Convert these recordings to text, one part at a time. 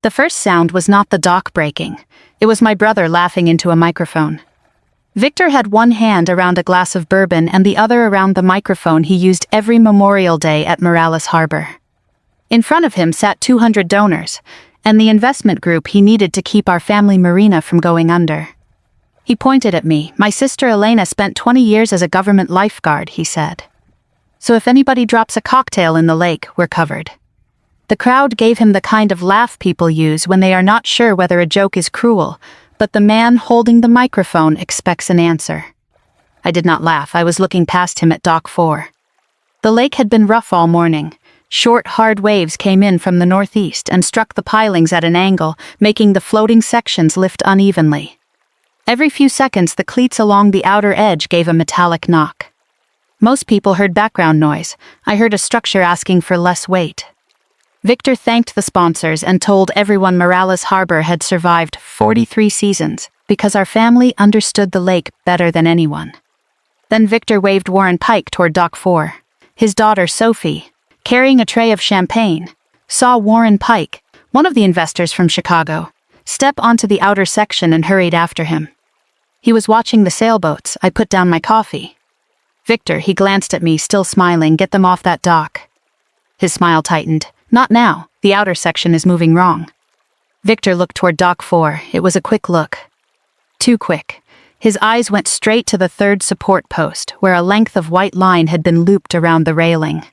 The first sound was not the dock breaking. It was my brother laughing into a microphone. Victor had one hand around a glass of bourbon and the other around the microphone he used every Memorial Day at Morales Harbor. In front of him sat 200 donors, and the investment group he needed to keep our family marina from going under. He pointed at me. My sister Elena spent 20 years as a government lifeguard, he said. So if anybody drops a cocktail in the lake, we're covered. The crowd gave him the kind of laugh people use when they are not sure whether a joke is cruel, but the man holding the microphone expects an answer. I did not laugh. I was looking past him at Dock 4. The lake had been rough all morning. Short, hard waves came in from the northeast and struck the pilings at an angle, making the floating sections lift unevenly. Every few seconds, the cleats along the outer edge gave a metallic knock. Most people heard background noise. I heard a structure asking for less weight. Victor thanked the sponsors and told everyone Morales Harbor had survived 43 seasons because our family understood the lake better than anyone. Then Victor waved Warren Pike toward Dock 4. His daughter, Sophie, carrying a tray of champagne, saw Warren Pike, one of the investors from Chicago, step onto the outer section and hurried after him. He was watching the sailboats. I put down my coffee. Victor, he glanced at me, still smiling, get them off that dock. His smile tightened. Not now. The outer section is moving wrong. Victor looked toward Dock 4. It was a quick look. Too quick. His eyes went straight to the third support post, where a length of white line had been looped around the railing.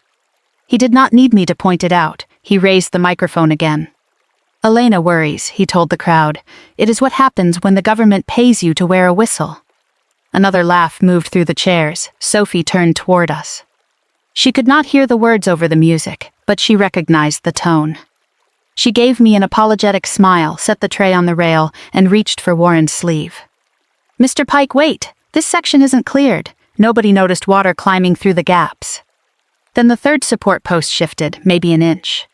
He did not need me to point it out. He raised the microphone again. Elena worries, he told the crowd. It is what happens when the government pays you to wear a whistle. Another laugh moved through the chairs. Sophie turned toward us. She could not hear the words over the music, but she recognized the tone. She gave me an apologetic smile, set the tray on the rail, and reached for Warren's sleeve. Mr. Pike, wait! This section isn't cleared. Nobody noticed water climbing through the gaps. Then the third support post shifted, maybe an inch.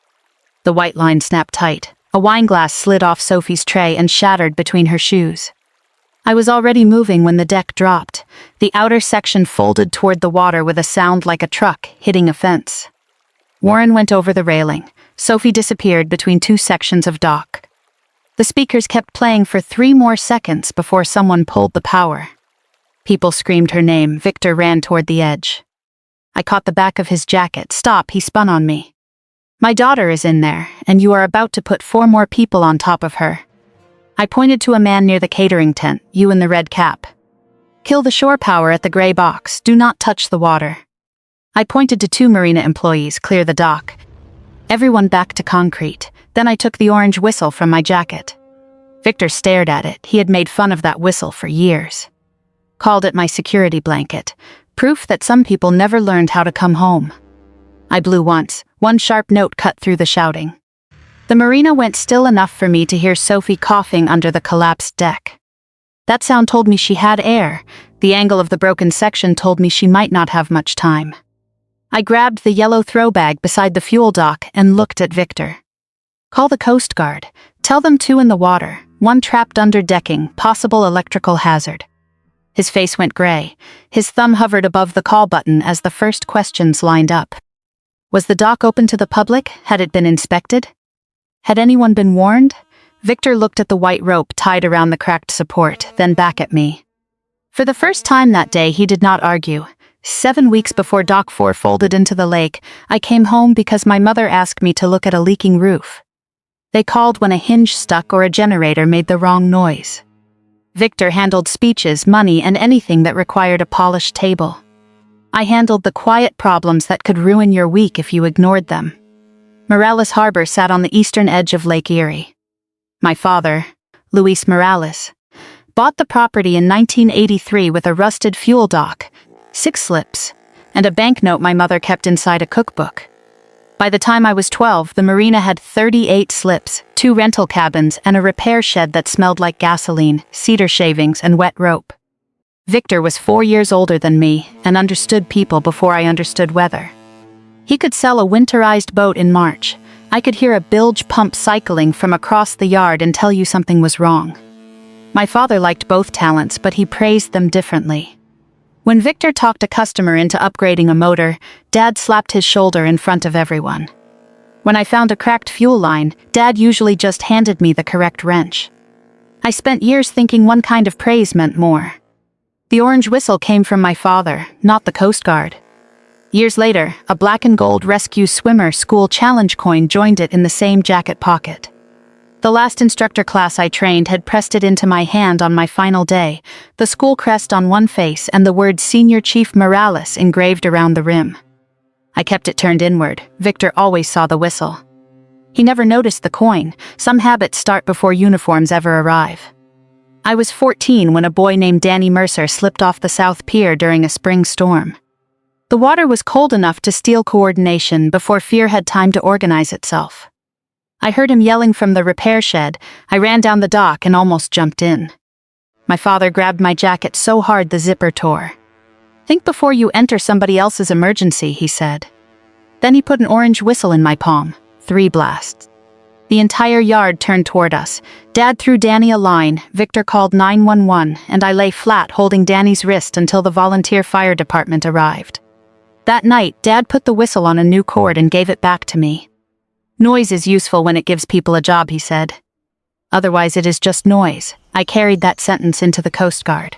The white line snapped tight. A wine glass slid off Sophie's tray and shattered between her shoes. I was already moving when the deck dropped. The outer section folded toward the water with a sound like a truck hitting a fence. Warren went over the railing. Sophie disappeared between two sections of dock. The speakers kept playing for 3 more seconds before someone pulled the power. People screamed her name. Victor ran toward the edge. I caught the back of his jacket. Stop, he spun on me. My daughter is in there, and you are about to put 4 more people on top of her. I pointed to a man near the catering tent, you in the red cap. Kill the shore power at the gray box. Do not touch the water. I pointed to 2 marina employees, clear the dock. Everyone back to concrete. Then I took the orange whistle from my jacket. Victor stared at it. He had made fun of that whistle for years. Called it my security blanket. Proof that some people never learned how to come home. I blew once. One sharp note cut through the shouting. The marina went still enough for me to hear Sophie coughing under the collapsed deck. That sound told me she had air. The angle of the broken section told me she might not have much time. I grabbed the yellow throw bag beside the fuel dock and looked at Victor. Call the Coast Guard. Tell them 2 in the water, 1 trapped under decking, possible electrical hazard. His face went gray. His thumb hovered above the call button as the first questions lined up. Was the dock open to the public? Had it been inspected? Had anyone been warned? Victor looked at the white rope tied around the cracked support, then back at me. For the first time that day, he did not argue. 7 weeks before Dock 4 folded into the lake, I came home because my mother asked me to look at a leaking roof. They called when a hinge stuck or a generator made the wrong noise. Victor handled speeches, money, and anything that required a polished table. I handled the quiet problems that could ruin your week if you ignored them. Morales Harbor sat on the eastern edge of Lake Erie. My father, Luis Morales, bought the property in 1983 with a rusted fuel dock, 6 slips, and a banknote my mother kept inside a cookbook. By the time I was 12, the marina had 38 slips, 2 rental cabins, and a repair shed that smelled like gasoline, cedar shavings, and wet rope. Victor was 4 years older than me and understood people before I understood weather. He could sell a winterized boat in March. I could hear a bilge pump cycling from across the yard and tell you something was wrong. My father liked both talents, but he praised them differently. When Victor talked a customer into upgrading a motor, Dad slapped his shoulder in front of everyone. When I found a cracked fuel line, Dad usually just handed me the correct wrench. I spent years thinking one kind of praise meant more. The orange whistle came from my father, not the Coast Guard. Years later, a black and gold rescue swimmer school challenge coin joined it in the same jacket pocket. The last instructor class I trained had pressed it into my hand on my final day, the school crest on one face and the word Senior Chief Morales engraved around the rim. I kept it turned inward. Victor always saw the whistle. He never noticed the coin. Some habits start before uniforms ever arrive. I was 14 when a boy named Danny Mercer slipped off the South Pier during a spring storm. The water was cold enough to steal coordination before fear had time to organize itself. I heard him yelling from the repair shed. I ran down the dock and almost jumped in. My father grabbed my jacket so hard the zipper tore. "Think before you enter somebody else's emergency," he said. Then he put an orange whistle in my palm. 3 blasts. The entire yard turned toward us. Dad threw Danny a line, Victor called 911, and I lay flat holding Danny's wrist until the volunteer fire department arrived. That night, Dad put the whistle on a new cord and gave it back to me. "Noise is useful when it gives people a job," he said. "Otherwise it is just noise." I carried that sentence into the Coast Guard.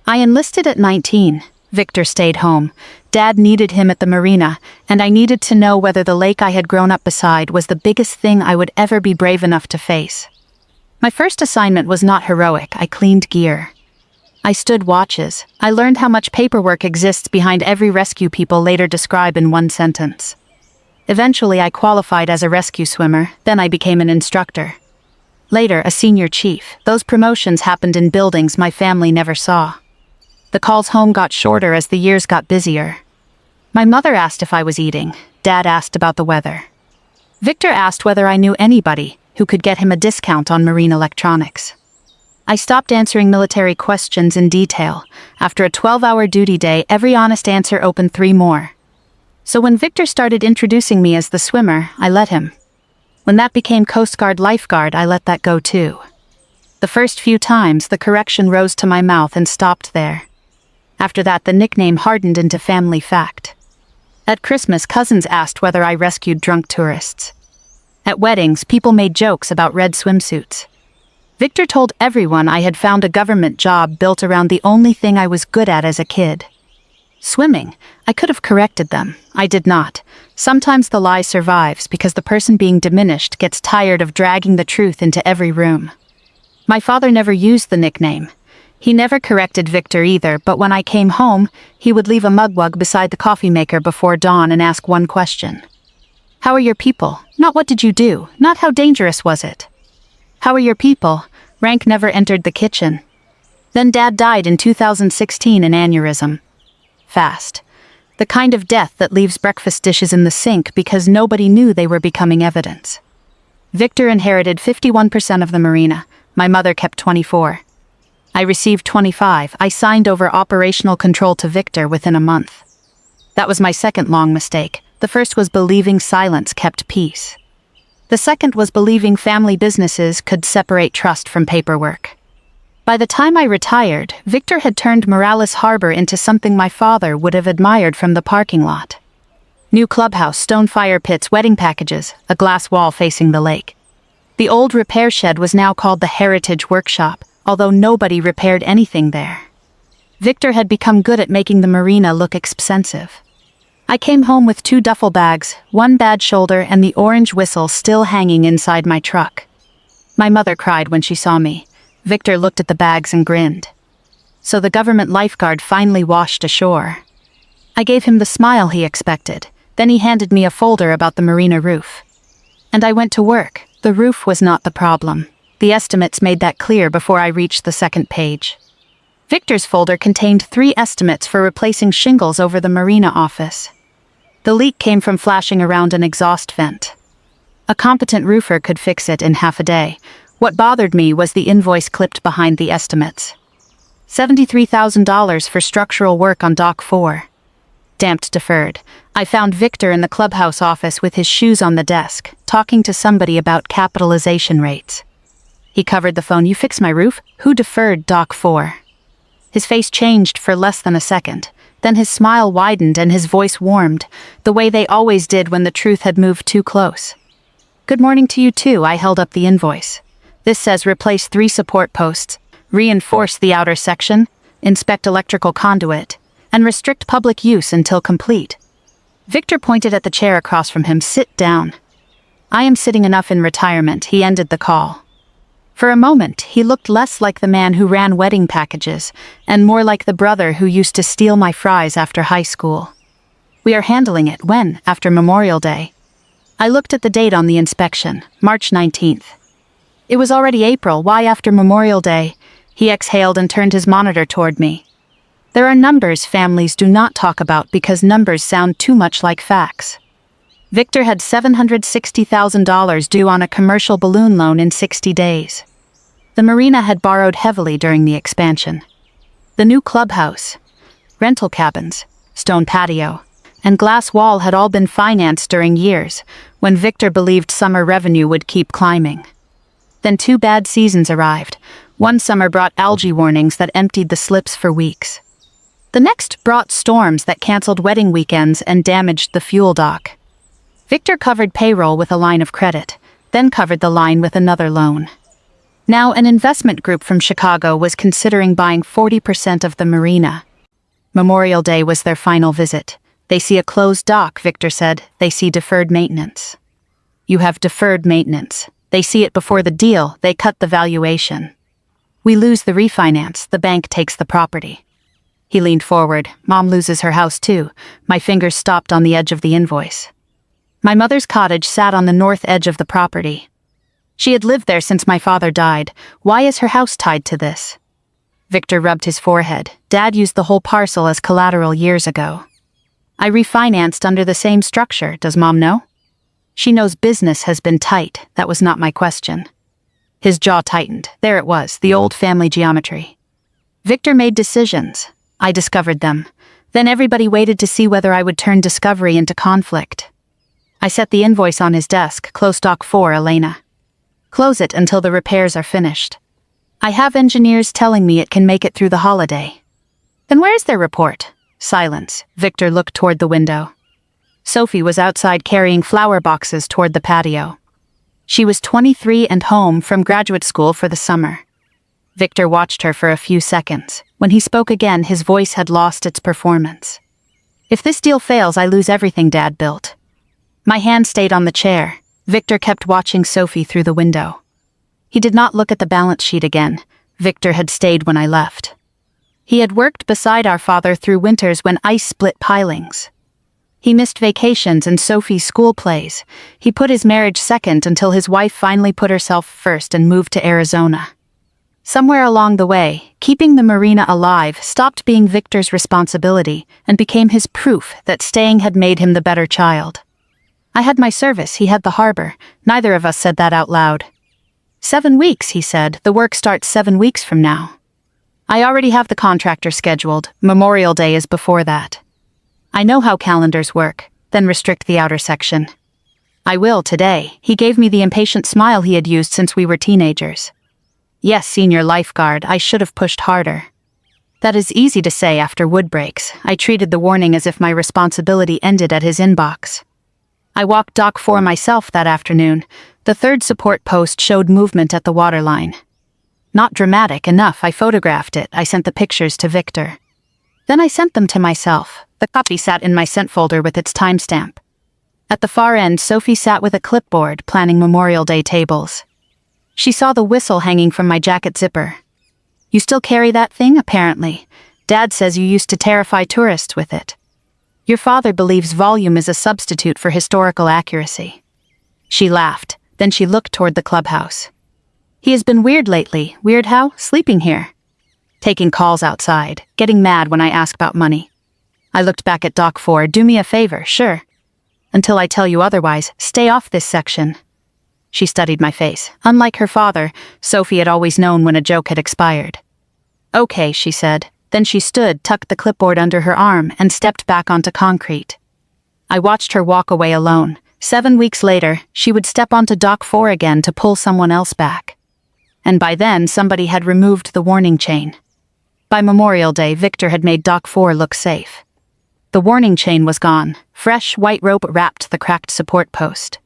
I enlisted at 19. Victor stayed home. Dad needed him at the marina, and I needed to know whether the lake I had grown up beside was the biggest thing I would ever be brave enough to face. My first assignment was not heroic. I cleaned gear. I stood watches. I learned how much paperwork exists behind every rescue people later describe in one sentence. Eventually, I qualified as a rescue swimmer, then I became an instructor. Later, a senior chief. Those promotions happened in buildings my family never saw. The calls home got shorter as the years got busier. My mother asked if I was eating. Dad asked about the weather. Victor asked whether I knew anybody who could get him a discount on marine electronics. I stopped answering military questions in detail. After a 12-hour duty day, every honest answer opened 3 more. So when Victor started introducing me as the swimmer, I let him. When that became Coast Guard Lifeguard, I let that go too. The first few times, the correction rose to my mouth and stopped there. After that, the nickname hardened into family fact. At Christmas, cousins asked whether I rescued drunk tourists. At weddings, people made jokes about red swimsuits. Victor told everyone I had found a government job built around the only thing I was good at as a kid. Swimming. I could have corrected them. I did not. Sometimes the lie survives because the person being diminished gets tired of dragging the truth into every room. My father never used the nickname. He never corrected Victor either, but when I came home, he would leave a mugwug beside the coffee maker before dawn and ask one question. "How are your people?" Not "what did you do?" Not "how dangerous was it?" "How are your people?" Rank never entered the kitchen. Then Dad died in 2016 in aneurysm. Fast. The kind of death that leaves breakfast dishes in the sink because nobody knew they were becoming evidence. Victor inherited 51% of the marina. My mother kept 24. I received 25. I signed over operational control to Victor within a month. That was my second long mistake. The first was believing silence kept peace. The second was believing family businesses could separate trust from paperwork. By the time I retired, Victor had turned Morales Harbor into something my father would have admired from the parking lot. New clubhouse, stone fire pits, wedding packages, a glass wall facing the lake. The old repair shed was now called the Heritage Workshop, although nobody repaired anything there. Victor had become good at making the marina look expensive. I came home with 2 duffel bags, 1 bad shoulder, and the orange whistle still hanging inside my truck. My mother cried when she saw me. Victor looked at the bags and grinned. So the government lifeguard finally washed ashore. I gave him the smile he expected. Then he handed me a folder about the marina roof. And I went to work. The roof was not the problem. The estimates made that clear before I reached the second page. Victor's folder contained 3 estimates for replacing shingles over the marina office. The leak came from flashing around an exhaust vent. A competent roofer could fix it in half a day. What bothered me was the invoice clipped behind the estimates. $73,000 for structural work on Dock 4. Damped deferred. I found Victor in the clubhouse office with his shoes on the desk, talking to somebody about capitalization rates. He covered the phone. "You fix my roof? Who deferred Dock 4? His face changed for less than a second. Then his smile widened and his voice warmed, the way they always did when the truth had moved too close. "Good morning to you too," I held up the invoice. "This says replace 3 support posts, reinforce the outer section, inspect electrical conduit, and restrict public use until complete." Victor pointed at the chair across from him. "Sit down." "I am sitting enough in retirement," he ended the call. For a moment, he looked less like the man who ran wedding packages, and more like the brother who used to steal my fries after high school. "We are handling it. When? After Memorial Day?" I looked at the date on the inspection, March 19th. It was already April. Why after Memorial Day? He exhaled and turned his monitor toward me. "There are numbers families do not talk about because numbers sound too much like facts." Victor had $760,000 due on a commercial balloon loan in 60 days. The marina had borrowed heavily during the expansion. The new clubhouse, rental cabins, stone patio, and glass wall had all been financed during years when Victor believed summer revenue would keep climbing. Then 2 bad seasons arrived. One summer brought algae warnings that emptied the slips for weeks. The next brought storms that canceled wedding weekends and damaged the fuel dock. Victor covered payroll with a line of credit, then covered the line with another loan. Now an investment group from Chicago was considering buying 40% of the marina. Memorial Day was their final visit. "They see a closed dock," Victor said. "They see deferred maintenance." "You have deferred maintenance. They see it before the deal, they cut the valuation. We lose the refinance, the bank takes the property." He leaned forward. "Mom loses her house too." My fingers stopped on the edge of the invoice. My mother's cottage sat on the north edge of the property. She had lived there since my father died. Why is her house tied to this? Victor rubbed his forehead. "Dad used the whole parcel as collateral years ago. I refinanced under the same structure. Does Mom know?" "She knows business has been tight. That was not my question." His jaw tightened. There it was, the old family geometry. Victor made decisions. I discovered them. Then everybody waited to see whether I would turn discovery into conflict. I set the invoice on his desk. "Close dock 4, Elena. Close it until the repairs are finished. I have engineers telling me it can make it through the holiday." "Then where's their report?" Silence. Victor looked toward the window. Sophie was outside carrying flower boxes toward the patio. She was 23 and home from graduate school for the summer. Victor watched her for a few seconds. When he spoke again, his voice had lost its performance. "If this deal fails, I lose everything Dad built." My hand stayed on the chair. Victor kept watching Sophie through the window. He did not look at the balance sheet again. Victor had stayed when I left. He had worked beside our father through winters when ice split pilings. He missed vacations and Sophie's school plays. He put his marriage second until his wife finally put herself first and moved to Arizona. Somewhere along the way, keeping the marina alive stopped being Victor's responsibility and became his proof that staying had made him the better child. I had my service, he had the harbor. Neither of us said that out loud. 7 weeks, he said. The work starts 7 weeks from now. I already have the contractor scheduled. Memorial Day is before that. I know how calendars work. Then restrict the outer section. I will today. He gave me the impatient smile he had used since we were teenagers. Yes, senior lifeguard, I should have pushed harder. That is easy to say after wood breaks. I treated the warning as if my responsibility ended at his inbox. I walked dock 4 myself that afternoon. The 3rd support post showed movement at the waterline. Not dramatic enough, I photographed it. I sent the pictures to Victor. Then I sent them to myself. The copy sat in my sent folder with its timestamp. At the far end, Sophie sat with a clipboard, planning Memorial Day tables. She saw the whistle hanging from my jacket zipper. "You still carry that thing, apparently. Dad says you used to terrify tourists with it. Your father believes volume is a substitute for historical accuracy." She laughed. Then she looked toward the clubhouse. "He has been weird lately." "Weird how?" "Sleeping here. Taking calls outside. Getting mad when I ask about money." I looked back at dock 4. "Do me a favor." "Sure. Until I tell you otherwise, stay off this section." She studied my face. Unlike her father, Sophie had always known when a joke had expired. "Okay," she said. Then she stood, tucked the clipboard under her arm, and stepped back onto concrete. I watched her walk away alone. 7 weeks later, she would step onto dock 4 again to pull someone else back. And by then, somebody had removed the warning chain. By Memorial Day, Victor had made dock 4 look safe. The warning chain was gone. Fresh, white rope wrapped the cracked support post.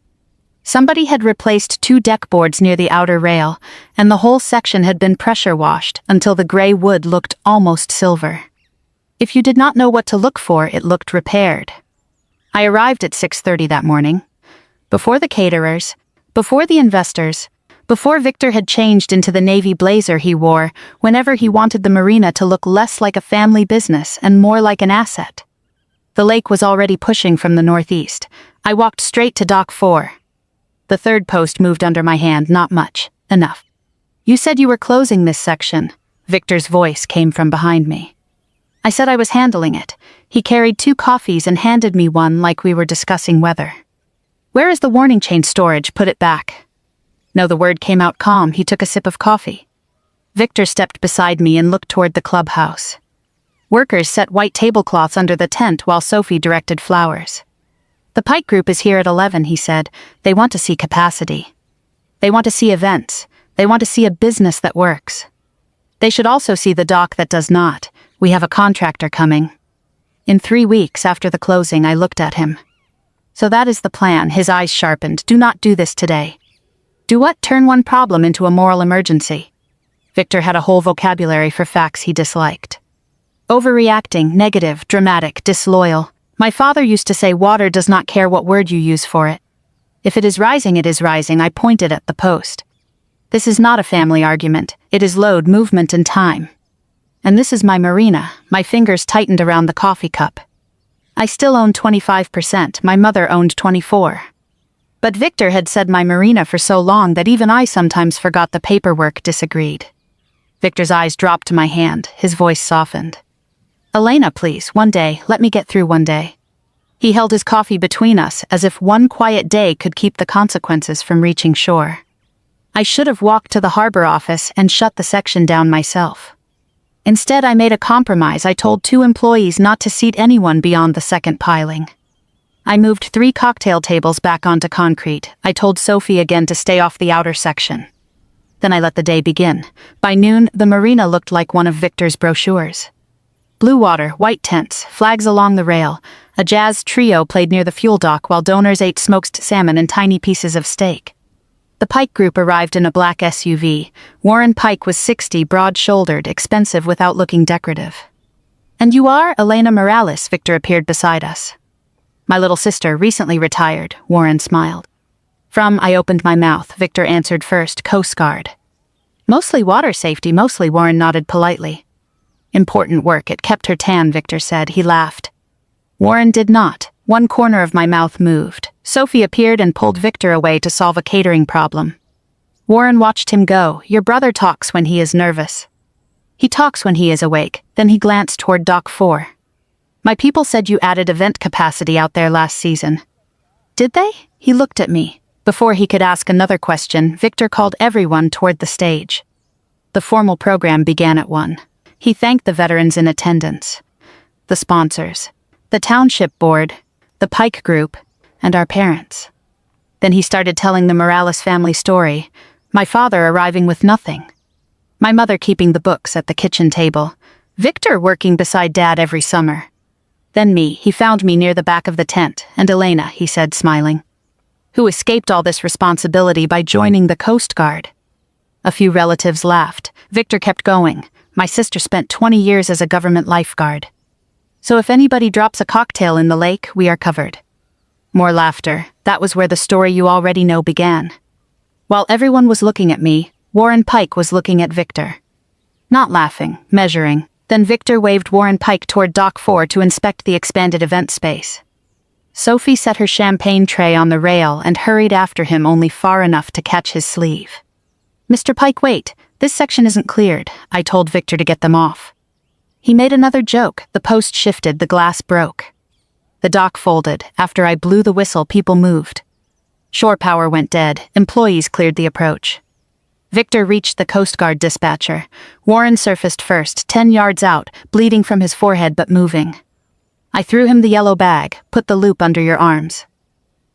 Somebody had replaced 2 deck boards near the outer rail, and the whole section had been pressure washed until the gray wood looked almost silver. If you did not know what to look for, it looked repaired. I arrived at 6:30 that morning. Before the caterers, before the investors, before Victor had changed into the navy blazer he wore whenever he wanted the marina to look less like a family business and more like an asset. The lake was already pushing from the northeast. I walked straight to Dock 4. The 3rd post moved under my hand, not much. Enough. You said you were closing this section. Victor's voice came from behind me. I said I was handling it. He carried 2 coffees and handed me one like we were discussing weather. Where is the warning chain storage? Put it back. No, the word came out calm. He took a sip of coffee. Victor stepped beside me and looked toward the clubhouse. Workers set white tablecloths under the tent while Sophie directed flowers. The Pike Group is here at 11, he said. They want to see capacity. They want to see events. They want to see a business that works. They should also see the dock that does not. We have a contractor coming. In 3 weeks after the closing, I looked at him. So that is the plan. His eyes sharpened. Do not do this today. Do what? Turn one problem into a moral emergency. Victor had a whole vocabulary for facts he disliked. Overreacting, negative, dramatic, disloyal. My father used to say water does not care what word you use for it. If it is rising, it is rising. I pointed at the post. This is not a family argument. It is load, movement, and time. And this is my marina. My fingers tightened around the coffee cup. I still own 25%. My mother owned 24%. But Victor had said my marina for so long that even I sometimes forgot the paperwork disagreed. Victor's eyes dropped to my hand. His voice softened. Elena, please, one day, let me get through one day. He held his coffee between us as if one quiet day could keep the consequences from reaching shore. I should have walked to the harbor office and shut the section down myself. Instead, I made a compromise. I told 2 employees not to seat anyone beyond the 2nd piling. I moved 3 cocktail tables back onto concrete. I told Sophie again to stay off the outer section. Then I let the day begin. By noon, the marina looked like one of Victor's brochures. Blue water, white tents, flags along the rail. A jazz trio played near the fuel dock while donors ate smoked salmon and tiny pieces of steak. The Pike Group arrived in a black SUV. Warren Pike was 60, broad-shouldered, expensive without looking decorative. And you are? Elena Morales. Victor appeared beside us. My little sister, recently retired, Warren smiled. I opened my mouth. Victor answered first, Coast Guard. Mostly water safety, mostly, Warren nodded politely. Important work, it kept her tan, Victor said. He laughed. Warren did not. One corner of my mouth moved. Sophie appeared and pulled Victor away to solve a catering problem. Warren watched him go. Your brother talks when he is nervous. He talks when he is awake. Then he glanced toward Dock 4. My people said you added event capacity out there last season. Did they? He looked at me. Before he could ask another question, Victor called everyone toward the stage. The formal program began at 1. He thanked the veterans in attendance, the sponsors, the township board, the Pike Group, and our parents. Then he started telling the Morales family story, my father arriving with nothing, my mother keeping the books at the kitchen table, Victor working beside Dad every summer. Then me. He found me near the back of the tent, and Elena, he said, smiling, who escaped all this responsibility by joining the Coast Guard. A few relatives laughed. Victor kept going. My sister spent 20 years as a government lifeguard. So if anybody drops a cocktail in the lake, we are covered. More laughter. That was where the story you already know began. While everyone was looking at me, Warren Pike was looking at Victor. Not laughing, measuring. Then Victor waved Warren Pike toward Dock 4 to inspect the expanded event space. Sophie set her champagne tray on the rail and hurried after him only far enough to catch his sleeve. Mr. Pike, wait. This section isn't cleared. I told Victor to get them off. He made another joke. The post shifted, the glass broke. The dock folded. After I blew the whistle, people moved. Shore power went dead. Employees cleared the approach. Victor reached the Coast Guard dispatcher. Warren surfaced first, 10 yards out, bleeding from his forehead but moving. I threw him the yellow bag. Put the loop under your arms.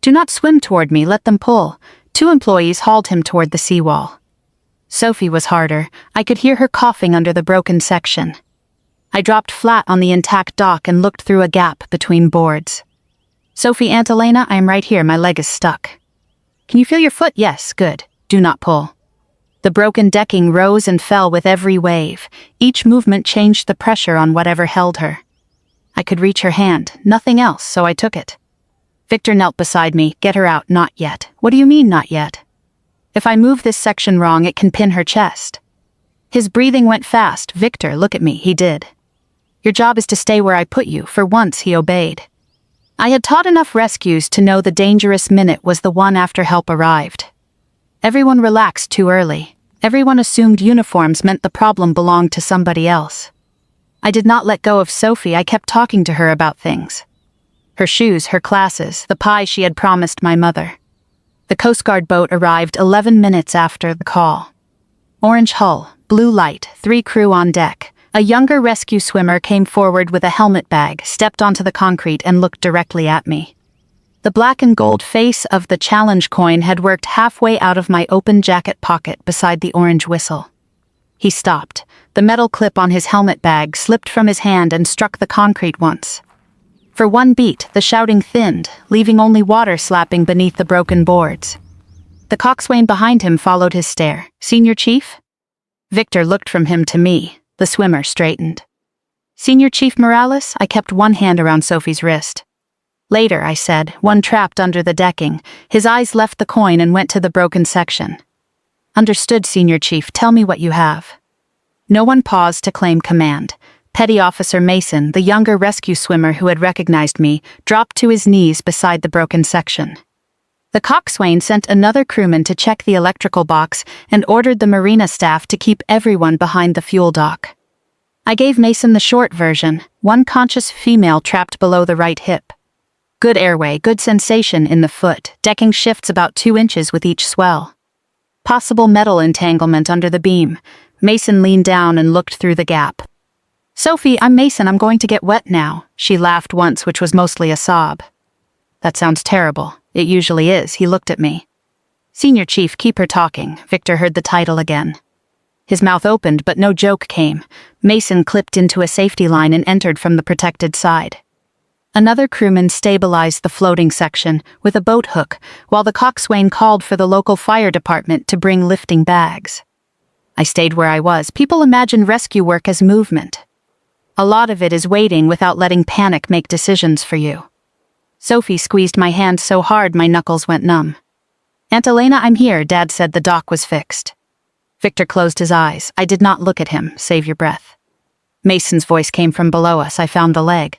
Do not swim toward me, let them pull. 2 employees hauled him toward the seawall. Sophie was harder. I could hear her coughing under the broken section. I dropped flat on the intact dock and looked through a gap between boards. Sophie, Aunt Elena, I am right here, my leg is stuck. Can you feel your foot? Yes, good. Do not pull. The broken decking rose and fell with every wave. Each movement changed the pressure on whatever held her. I could reach her hand, nothing else, so I took it. Victor knelt beside me. Get her out, not yet. What do you mean, not yet? If I move this section wrong, it can pin her chest. His breathing went fast. Victor, look at me, he did. Your job is to stay where I put you. For once, he obeyed. I had taught enough rescues to know the dangerous minute was the one after help arrived. Everyone relaxed too early. Everyone assumed uniforms meant the problem belonged to somebody else. I did not let go of Sophie. I kept talking to her about things. Her shoes, her classes, the pie she had promised my mother. The Coast Guard boat arrived 11 minutes after the call. Orange hull, blue light, 3 crew on deck. A younger rescue swimmer came forward with a helmet bag, stepped onto the concrete and looked directly at me. The black and gold face of the challenge coin had worked halfway out of my open jacket pocket beside the orange whistle. He stopped. The metal clip on his helmet bag slipped from his hand and struck the concrete once. For one beat, the shouting thinned, leaving only water slapping beneath the broken boards. The coxswain behind him followed his stare. Senior Chief? Victor looked from him to me. The swimmer straightened. Senior Chief Morales? I kept one hand around Sophie's wrist. Later, I said, one trapped under the decking. His eyes left the coin and went to the broken section. Understood, Senior Chief. Tell me what you have. No one paused to claim command. Petty Officer Mason, the younger rescue swimmer who had recognized me, dropped to his knees beside the broken section. The coxswain sent another crewman to check the electrical box and ordered the marina staff to keep everyone behind the fuel dock. I gave Mason the short version, one conscious female trapped below the right hip. Good airway, good sensation in the foot, decking shifts about 2 inches with each swell. Possible metal entanglement under the beam. Mason leaned down and looked through the gap. Sophie, I'm Mason, I'm going to get wet now. She laughed once, which was mostly a sob. That sounds terrible. It usually is. He looked at me. Senior Chief, keep her talking. Victor heard the title again. His mouth opened, but no joke came. Mason clipped into a safety line and entered from the protected side. Another crewman stabilized the floating section with a boat hook, while the coxswain called for the local fire department to bring lifting bags. I stayed where I was. People imagine rescue work as movement. A lot of it is waiting without letting panic make decisions for you. Sophie squeezed my hand so hard my knuckles went numb. Aunt Elena, I'm here, Dad said the dock was fixed. Victor closed his eyes. I did not look at him. Save your breath. Mason's voice came from below us. I found the leg.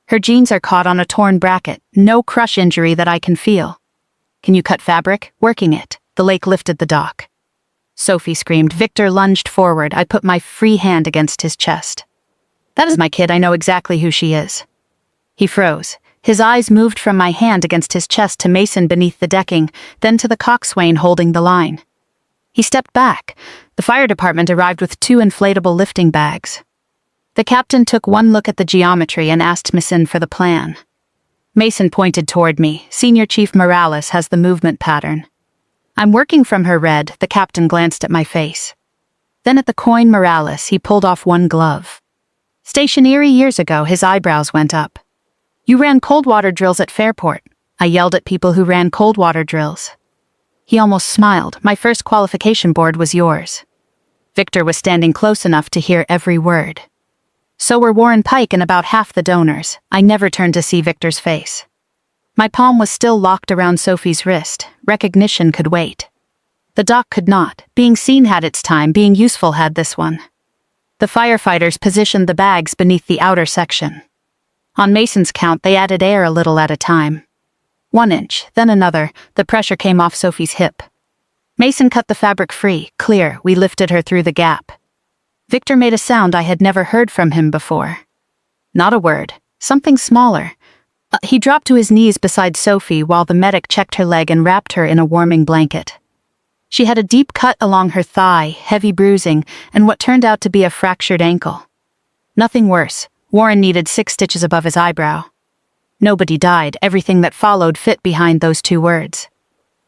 Her jeans are caught on a torn bracket. No crush injury that I can feel. Can you cut fabric? Working it. The lake lifted the dock. Sophie screamed. Victor lunged forward. I put my free hand against his chest. That is my kid. I know exactly who she is. He froze. His eyes moved from my hand against his chest to Mason beneath the decking, then to the coxswain holding the line. He stepped back. The fire department arrived with 2 inflatable lifting bags. The captain took one look at the geometry and asked Mason for the plan. Mason pointed toward me. Senior Chief Morales has the movement pattern. I'm working from her read. The captain glanced at my face. Then at the coin Morales, he pulled off one glove. Stationary years ago, his eyebrows went up. You ran cold water drills at Fairport. I yelled at people who ran cold water drills. He almost smiled. My first qualification board was yours. Victor was standing close enough to hear every word. So were Warren Pike and about half the donors. I never turned to see Victor's face. My palm was still locked around Sophie's wrist. Recognition could wait. The dock could not. Being seen had its time. Being useful had this one. The firefighters positioned the bags beneath the outer section. On Mason's count, they added air a little at a time. 1 inch, then another. The pressure came off Sophie's hip. Mason cut the fabric free. Clear. We lifted her through the gap. Victor made a sound I had never heard from him before. Not a word. Something smaller. He dropped to his knees beside Sophie while the medic checked her leg and wrapped her in a warming blanket. She had a deep cut along her thigh, heavy bruising, and what turned out to be a fractured ankle. Nothing worse. Warren needed 6 stitches above his eyebrow. Nobody died. Everything that followed fit behind those 2 words.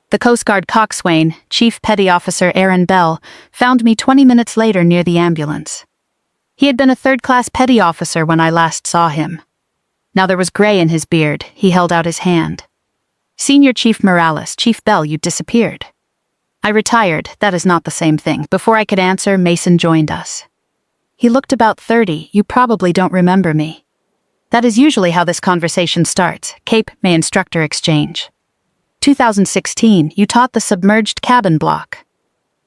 The Coast Guard coxswain, Chief Petty Officer Aaron Bell, found me 20 minutes later near the ambulance. He had been a third-class petty officer when I last saw him. Now there was gray in his beard. He held out his hand. Senior Chief Morales, Chief Bell, you disappeared. I retired, that is not the same thing. Before I could answer, Mason joined us. He looked about 30, you probably don't remember me. That is usually how this conversation starts, Cape May instructor exchange. 2016, you taught the submerged cabin block.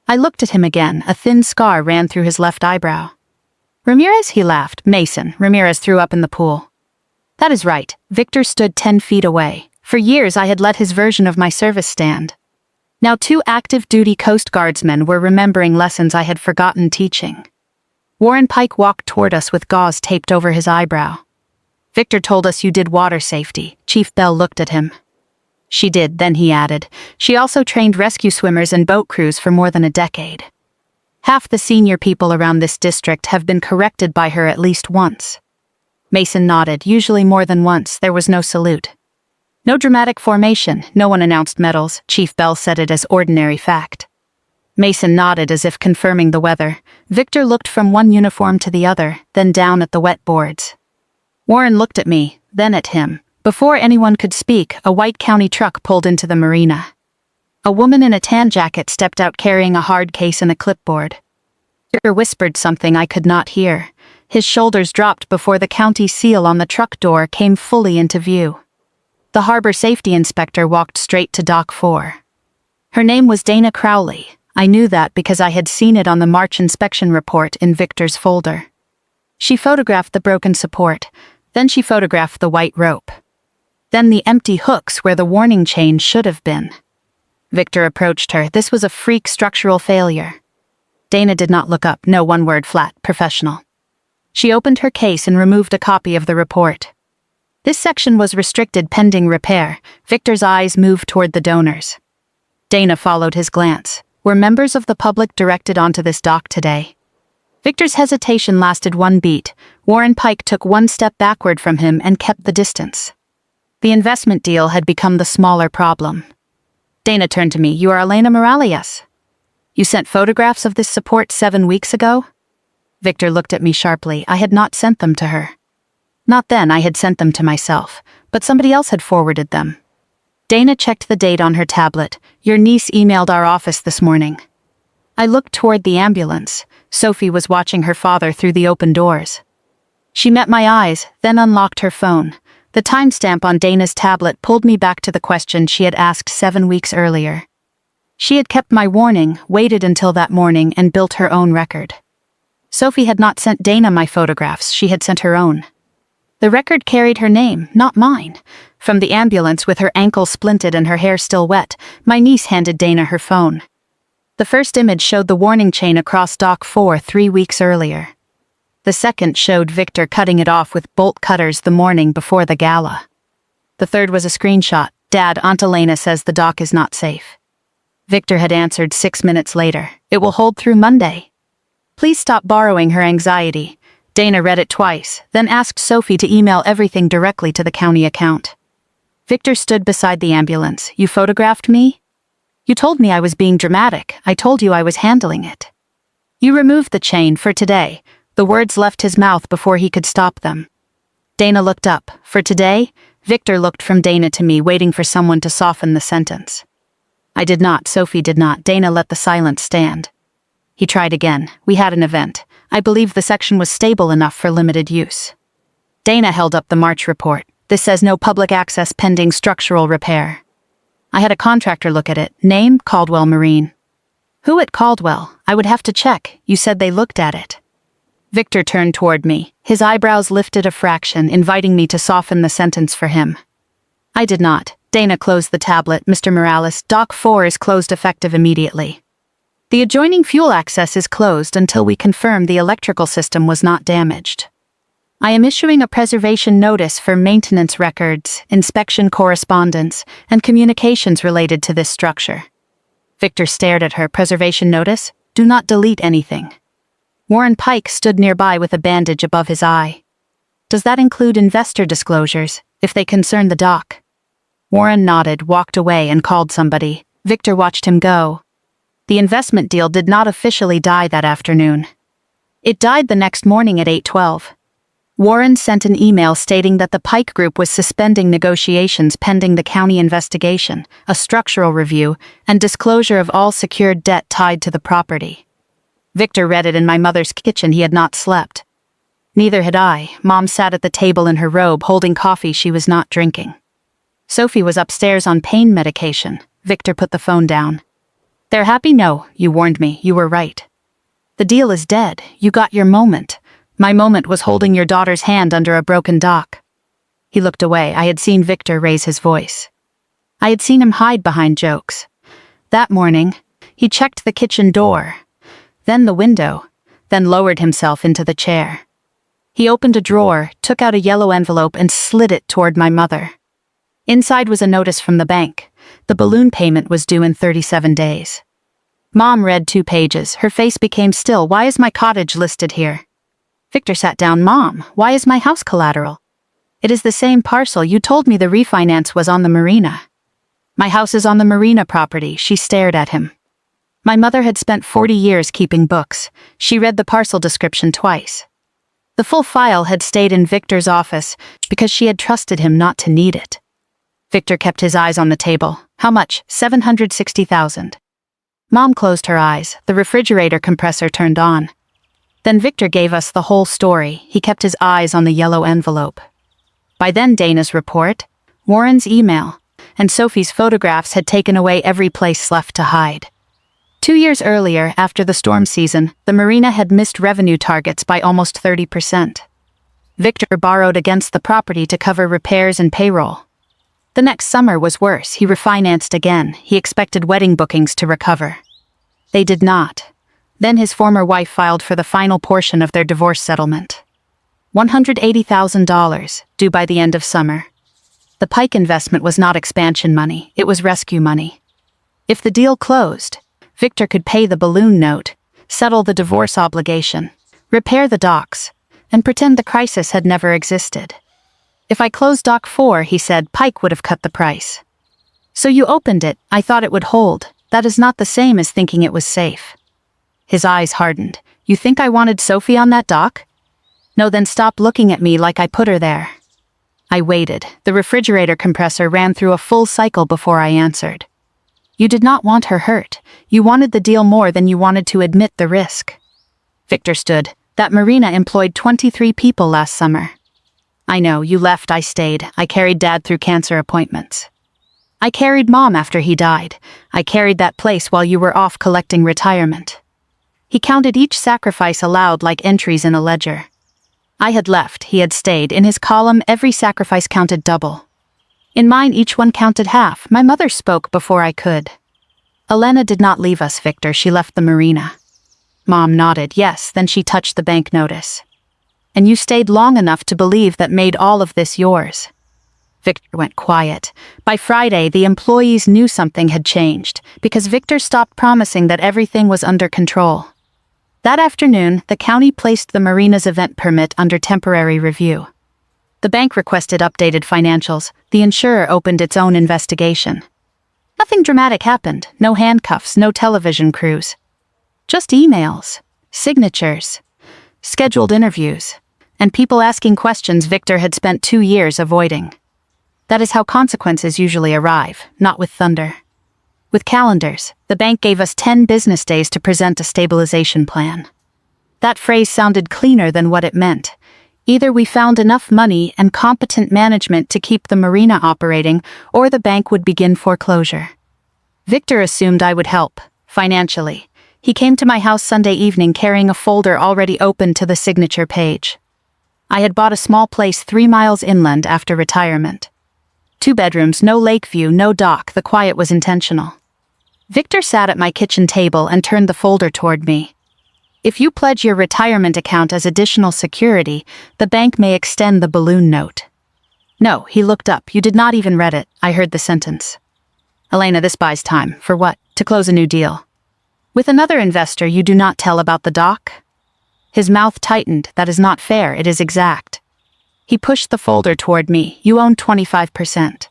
I looked at him again, a thin scar ran through his left eyebrow. Ramirez, he laughed. Mason, Ramirez threw up in the pool. That is right, Victor stood 10 feet away. For years I had let his version of my service stand. Now 2 active duty Coast Guardsmen were remembering lessons I had forgotten teaching. Warren Pike walked toward us with gauze taped over his eyebrow. Victor told us you did water safety. Chief Bell looked at him. She did, then he added. She also trained rescue swimmers and boat crews for more than a decade. Half the senior people around this district have been corrected by her at least once. Mason nodded, usually more than once. There was no salute. No dramatic formation, no one announced medals. Chief Bell said it as ordinary fact. Mason nodded as if confirming the weather. Victor looked from one uniform to the other, then down at the wet boards. Warren looked at me, then at him. Before anyone could speak, a white county truck pulled into the marina. A woman in a tan jacket stepped out carrying a hard case and a clipboard. Victor whispered something I could not hear. His shoulders dropped before the county seal on the truck door came fully into view. The harbor safety inspector walked straight to Dock 4. Her name was Dana Crowley. I knew that because I had seen it on the March inspection report in Victor's folder. She photographed the broken support, then she photographed the white rope. Then the empty hooks where the warning chain should have been. Victor approached her. This was a freak structural failure. Dana did not look up, no, one word flat, professional. She opened her case and removed a copy of the report. This section was restricted pending repair. Victor's eyes moved toward the donors. Dana followed his glance. Were members of the public directed onto this dock today? Victor's hesitation lasted 1 beat. Warren Pike took 1 step backward from him and kept the distance. The investment deal had become the smaller problem. Dana turned to me. You are Elena Morales. You sent photographs of this support 7 weeks ago? Victor looked at me sharply. I had not sent them to her. Not then, I had sent them to myself, but somebody else had forwarded them. Dana checked the date on her tablet. Your niece emailed our office this morning. I looked toward the ambulance. Sophie was watching her father through the open doors. She met my eyes, then unlocked her phone. The timestamp on Dana's tablet pulled me back to the question she had asked 7 weeks earlier. She had kept my warning, waited until that morning, and built her own record. Sophie had not sent Dana my photographs, she had sent her own. The record carried her name, not mine. From the ambulance with her ankle splinted and her hair still wet, my niece handed Dana her phone. The first image showed the warning chain across Dock 4 3 weeks earlier. The second showed Victor cutting it off with bolt cutters the morning before the gala. The third was a screenshot. Dad, Aunt Elena says the dock is not safe. Victor had answered 6 minutes later. It will hold through Monday. Please stop borrowing her anxiety. Dana read it twice, then asked Sophie to email everything directly to the county account. Victor stood beside the ambulance. You photographed me? You told me I was being dramatic. I told you I was handling it. You removed the chain for today. The words left his mouth before he could stop them. Dana looked up. For today? Victor looked from Dana to me, waiting for someone to soften the sentence. I did not. Sophie did not. Dana let the silence stand. He tried again. We had an event. I believe the section was stable enough for limited use. Dana held up the March report. This says no public access pending structural repair. I had a contractor look at it. Name, Caldwell Marine. Who at Caldwell? I would have to check. You said they looked at it. Victor turned toward me. His eyebrows lifted a fraction, inviting me to soften the sentence for him. I did not. Dana closed the tablet. Mr. Morales, Dock 4 is closed effective immediately. The adjoining fuel access is closed until we confirm the electrical system was not damaged. I am issuing a preservation notice for maintenance records, inspection correspondence, and communications related to this structure. Victor stared at her. Preservation notice? Do not delete anything. Warren Pike stood nearby with a bandage above his eye. Does that include investor disclosures, if they concern the dock? Warren nodded, walked away, and called somebody. Victor watched him go. The investment deal did not officially die that afternoon. It died the next morning at 8:12. Warren sent an email stating that the Pike Group was suspending negotiations pending the county investigation, a structural review, and disclosure of all secured debt tied to the property. Victor read it in my mother's kitchen. He had not slept. Neither had I. Mom sat at the table in her robe, holding coffee she was not drinking. Sophie was upstairs on pain medication. Victor put the phone down. "They're happy? No, you warned me. You were right. The deal is dead. You got your moment. My moment was holding your daughter's hand under a broken dock." He looked away. I had seen Victor raise his voice. I had seen him hide behind jokes. That morning, he checked the kitchen door, then the window, then lowered himself into the chair. He opened a drawer, took out a yellow envelope, and slid it toward my mother. Inside was a notice from the bank. The balloon payment was due in 37 days. Mom read 2 pages. Her face became still. "Why is my cottage listed here?" Victor sat down. "Mom, why is my house collateral?" "It is the same parcel. You told me the refinance was on the marina." "My house is on the marina property." She stared at him. My mother had spent 40 years keeping books. She read the parcel description twice. The full file had stayed in Victor's office because she had trusted him not to need it. Victor kept his eyes on the table. "How much?" $760,000. Mom closed her eyes. The refrigerator compressor turned on. Then Victor gave us the whole story. He kept his eyes on the yellow envelope. By then Dana's report, Warren's email, and Sophie's photographs had taken away every place left to hide. 2 years earlier, after the storm season, the marina had missed revenue targets by almost 30%. Victor borrowed against the property to cover repairs and payroll. The next summer was worse. He refinanced again. He expected wedding bookings to recover. They did not. Then his former wife filed for the final portion of their divorce settlement. $180,000, due by the end of summer. The Pike investment was not expansion money, it was rescue money. If the deal closed, Victor could pay the balloon note, settle the divorce obligation, repair the docks, and pretend the crisis had never existed. "If I closed Dock 4, he said, Pike would have cut the price." "So you opened it. I thought it would hold. That is not the same as thinking it was safe." His eyes hardened. "You think I wanted Sophie on that dock?" "No, then stop looking at me like I put her there." I waited. The refrigerator compressor ran through a full cycle before I answered. "You did not want her hurt. You wanted the deal more than you wanted to admit the risk." Victor stood. "That marina employed 23 people last summer." "I know, you left, I stayed. I carried Dad through cancer appointments. I carried Mom after he died. I carried that place while you were off collecting retirement." He counted each sacrifice aloud like entries in a ledger. I had left, he had stayed. In his column, every sacrifice counted double. In mine, each one counted half. My mother spoke before I could. "Elena did not leave us, Victor. She left the marina." Mom nodded. "Yes." Then she touched the bank notice. "And you stayed long enough to believe that made all of this yours." Victor went quiet. By Friday, the employees knew something had changed, because Victor stopped promising that everything was under control. That afternoon, the county placed the marina's event permit under temporary review. The bank requested updated financials. The insurer opened its own investigation. Nothing dramatic happened. No handcuffs, no television crews. Just emails, signatures, scheduled interviews, and people asking questions Victor had spent 2 years avoiding. That is how consequences usually arrive, not with thunder. With calendars, the bank gave us 10 business days to present a stabilization plan. That phrase sounded cleaner than what it meant. Either we found enough money and competent management to keep the marina operating, or the bank would begin foreclosure. Victor assumed I would help, financially. He came to my house Sunday evening carrying a folder already open to the signature page. I had bought a small place 3 miles inland after retirement. 2 bedrooms, no lake view, no dock. The quiet was intentional. Victor sat at my kitchen table and turned the folder toward me. "If you pledge your retirement account as additional security, the bank may extend the balloon note." "No," he looked up. "You did not even read it." I heard the sentence. "Elena, this buys time." "For what?" "To close a new deal." "With another investor you do not tell about the dock?" His mouth tightened. "That is not fair. It is exact." He pushed the folder toward me. "You own 25%.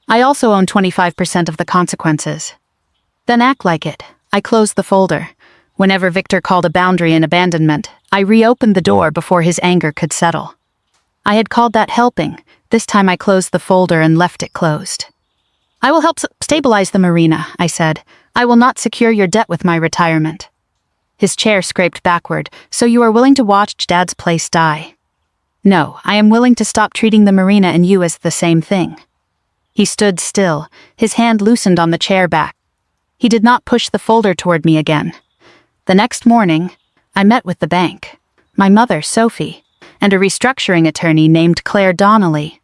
I also own 25% of the consequences." "Then act like it." I closed the folder. Whenever Victor called a boundary an abandonment, I reopened the door before his anger could settle. I had called that helping. This time I closed the folder and left it closed. I will help stabilize the marina, I said. I will not secure your debt with my retirement. His chair scraped backward. So you are willing to watch Dad's place die? No, I am willing to stop treating the marina and you as the same thing. He stood still, his hand loosened on the chair back. He did not push the folder toward me again. The next morning, I met with the bank, my mother, Sophie, and a restructuring attorney named Claire Donnelly.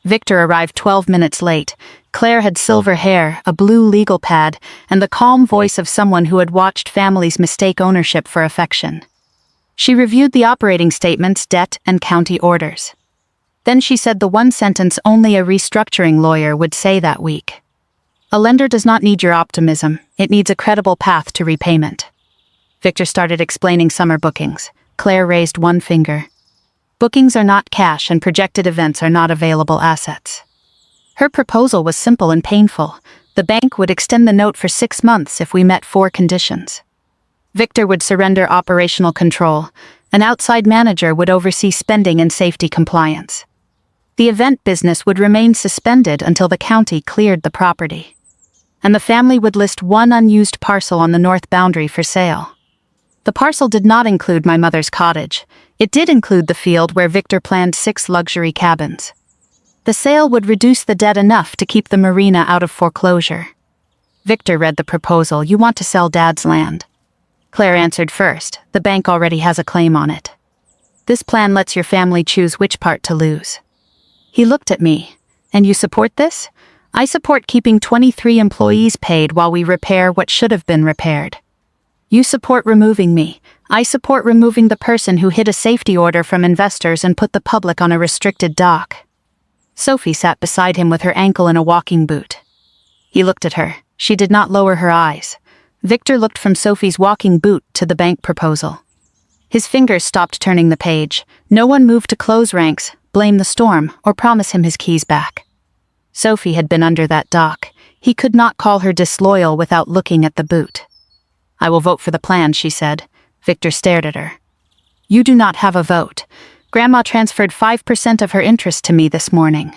Victor arrived 12 minutes late. Claire had silver hair, a blue legal pad, and the calm voice of someone who had watched families mistake ownership for affection. She reviewed the operating statements, debt, and county orders. Then she said the one sentence only a restructuring lawyer would say that week. A lender does not need your optimism, it needs a credible path to repayment. Victor started explaining summer bookings. Claire raised one finger. Bookings are not cash and projected events are not available assets. Her proposal was simple and painful. The bank would extend the note for 6 months if we met 4 conditions. Victor would surrender operational control. An outside manager would oversee spending and safety compliance. The event business would remain suspended until the county cleared the property. And the family would list one unused parcel on the north boundary for sale. The parcel did not include my mother's cottage. It did include the field where Victor planned 6 luxury cabins. The sale would reduce the debt enough to keep the marina out of foreclosure. Victor read the proposal. You want to sell Dad's land? Claire answered first. The bank already has a claim on it. This plan lets your family choose which part to lose. He looked at me. And you support this? I support keeping 23 employees paid while we repair what should have been repaired. You support removing me. I support removing the person who hid a safety order from investors and put the public on a restricted dock. Sophie sat beside him with her ankle in a walking boot. He looked at her. She did not lower her eyes. Victor looked from Sophie's walking boot to the bank proposal. His fingers stopped turning the page. No one moved to close ranks, blame the storm, or promise him his keys back. Sophie had been under that dock. He could not call her disloyal without looking at the boot. I will vote for the plan, she said. Victor stared at her. You do not have a vote. Grandma transferred 5% of her interest to me this morning.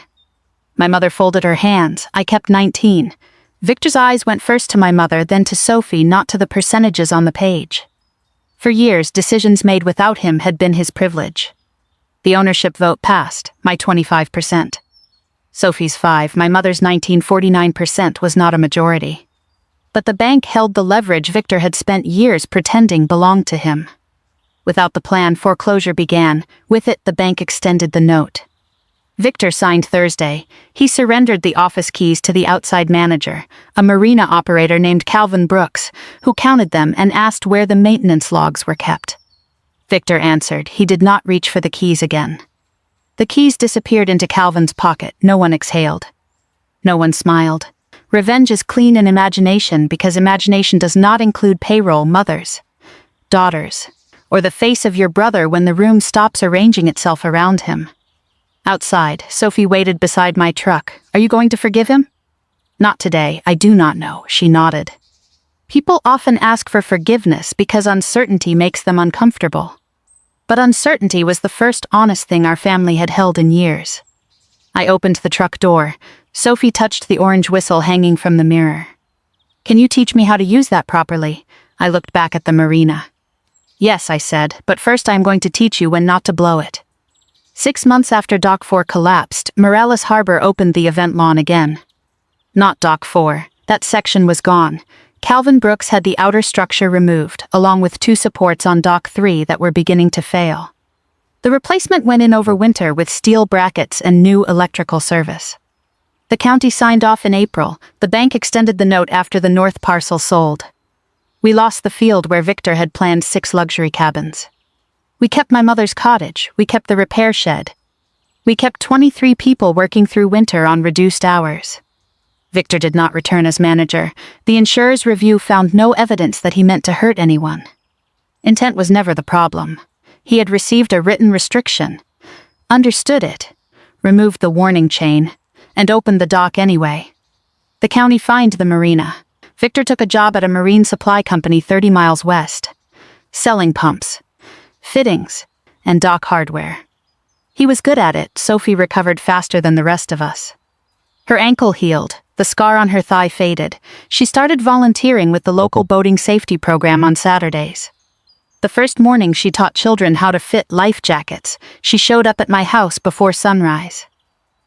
My mother folded her hands. I kept 19. Victor's eyes went first to my mother, then to Sophie, not to the percentages on the page. For years, decisions made without him had been his privilege. The ownership vote passed, my 25%. Sophie's 5, my mother's 1949% was not a majority. But the bank held the leverage Victor had spent years pretending belonged to him. Without the plan, foreclosure began. With it, the bank extended the note. Victor signed Thursday. He surrendered the office keys to the outside manager, a marina operator named Calvin Brooks, who counted them and asked where the maintenance logs were kept. Victor answered. He did not reach for the keys again. The keys disappeared into Calvin's pocket. No one exhaled. No one smiled. Revenge is clean in imagination because imagination does not include payroll, mothers, daughters, or the face of your brother when the room stops arranging itself around him. Outside, Sophie waited beside my truck. Are you going to forgive him? Not today, I do not know, she nodded. People often ask for forgiveness because uncertainty makes them uncomfortable. But uncertainty was the first honest thing our family had held in years. I opened the truck door. Sophie touched the orange whistle hanging from the mirror. Can you teach me how to use that properly? I looked back at the marina. Yes, I said, but first I am going to teach you when not to blow it. 6 months after Dock 4 collapsed, Morales Harbor opened the event lawn again. Not Dock 4. That section was gone. Calvin Brooks had the outer structure removed, along with 2 supports on Dock 3 that were beginning to fail. The replacement went in over winter with steel brackets and new electrical service. The county signed off in April. The bank extended the note after the north parcel sold. We lost the field where Victor had planned 6 luxury cabins. We kept my mother's cottage. We kept the repair shed. We kept 23 people working through winter on reduced hours. Victor did not return as manager. The insurer's review found no evidence that he meant to hurt anyone. Intent was never the problem. He had received a written restriction, understood it, removed the warning chain, and opened the dock anyway. The county fined the marina. Victor took a job at a marine supply company 30 miles west, selling pumps, fittings, and dock hardware. He was good at it. Sophie recovered faster than the rest of us. Her ankle healed, the scar on her thigh faded. She started volunteering with the local boating safety program on Saturdays. The first morning she taught children how to fit life jackets. She showed up at my house before sunrise.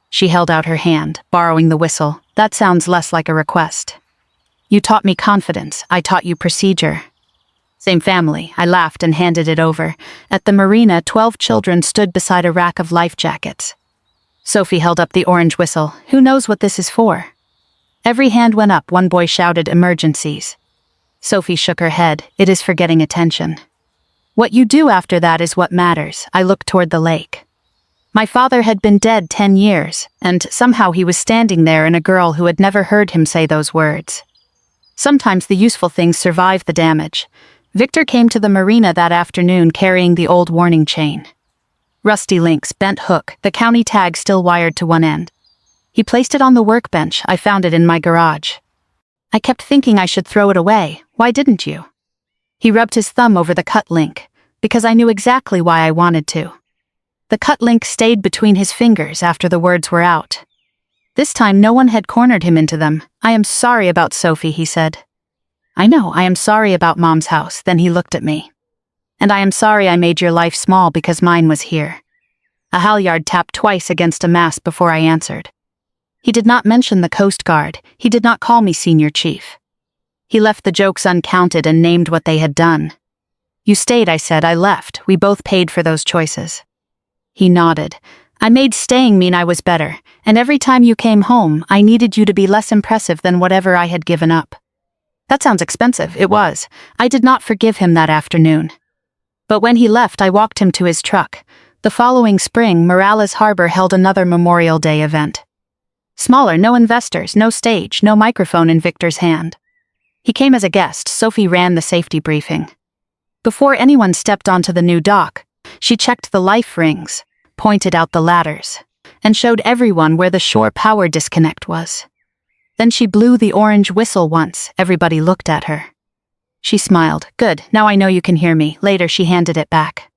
She held out her hand, borrowing the whistle. That sounds less like a request. You taught me confidence. I taught you procedure. Same family. I laughed and handed it over. At the marina, 12 children stood beside a rack of life jackets. Sophie held up the orange whistle. Who knows what this is for? Every hand went up. One boy shouted, emergencies. Sophie shook her head. It is for getting attention. What you do after that is what matters. I looked toward the lake. My father had been dead 10 years, and somehow he was standing there and a girl who had never heard him say those words. Sometimes the useful things survive the damage. Victor came to the marina that afternoon carrying the old warning chain. Rusty links, bent hook, the county tag still wired to one end. He placed it on the workbench. I found it in my garage. I kept thinking I should throw it away. Why didn't you? He rubbed his thumb over the cut link, because I knew exactly why I wanted to. The cut link stayed between his fingers after the words were out. This time no one had cornered him into them. I am sorry about Sophie, he said. I know, I am sorry about Mom's house. Then he looked at me. And I am sorry I made your life small because mine was here. A halyard tapped twice against a mast before I answered. He did not mention the Coast Guard. He did not call me Senior Chief. He left the jokes uncounted and named what they had done. You stayed, I said. I left. We both paid for those choices. He nodded. I made staying mean I was better, and every time you came home, I needed you to be less impressive than whatever I had given up. That sounds expensive. It was. I did not forgive him that afternoon. But when he left, I walked him to his truck. The following spring, Morales Harbor held another Memorial Day event. Smaller, no investors, no stage, no microphone in Victor's hand. He came as a guest. Sophie ran the safety briefing. Before anyone stepped onto the new dock, she checked the life rings, pointed out the ladders, and showed everyone where the shore power disconnect was. Then she blew the orange whistle once. Everybody looked at her. She smiled. Good, now I know you can hear me. Later she handed it back.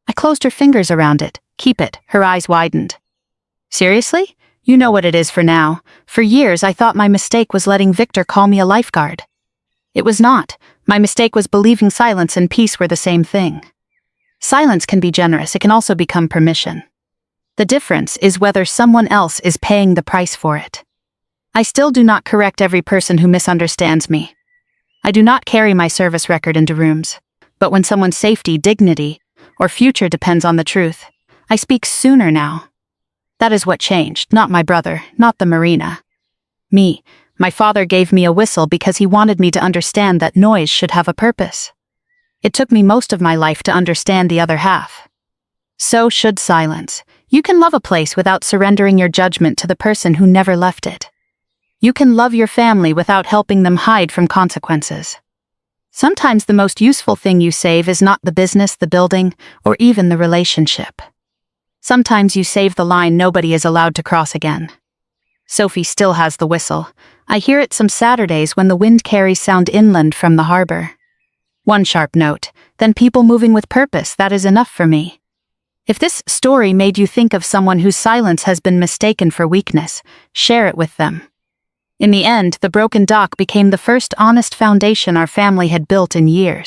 I closed her fingers around it. Keep it. Her eyes widened. Seriously? You know what it is for now. For years I thought my mistake was letting Victor call me a lifeguard. It was not. My mistake was believing silence and peace were the same thing. Silence can be generous. It can also become permission. The difference is whether someone else is paying the price for it. I still do not correct every person who misunderstands me. I do not carry my service record into rooms, but when someone's safety, dignity, or future depends on the truth, I speak sooner now. That is what changed, not my brother, not the marina. Me. My father gave me a whistle because he wanted me to understand that noise should have a purpose. It took me most of my life to understand the other half. So should silence. You can love a place without surrendering your judgment to the person who never left it. You can love your family without helping them hide from consequences. Sometimes the most useful thing you save is not the business, the building, or even the relationship. Sometimes you save the line nobody is allowed to cross again. Sophie still has the whistle. I hear it some Saturdays when the wind carries sound inland from the harbor. One sharp note, then people moving with purpose, that is enough for me. If this story made you think of someone whose silence has been mistaken for weakness, share it with them. In the end, the broken dock became the first honest foundation our family had built in years.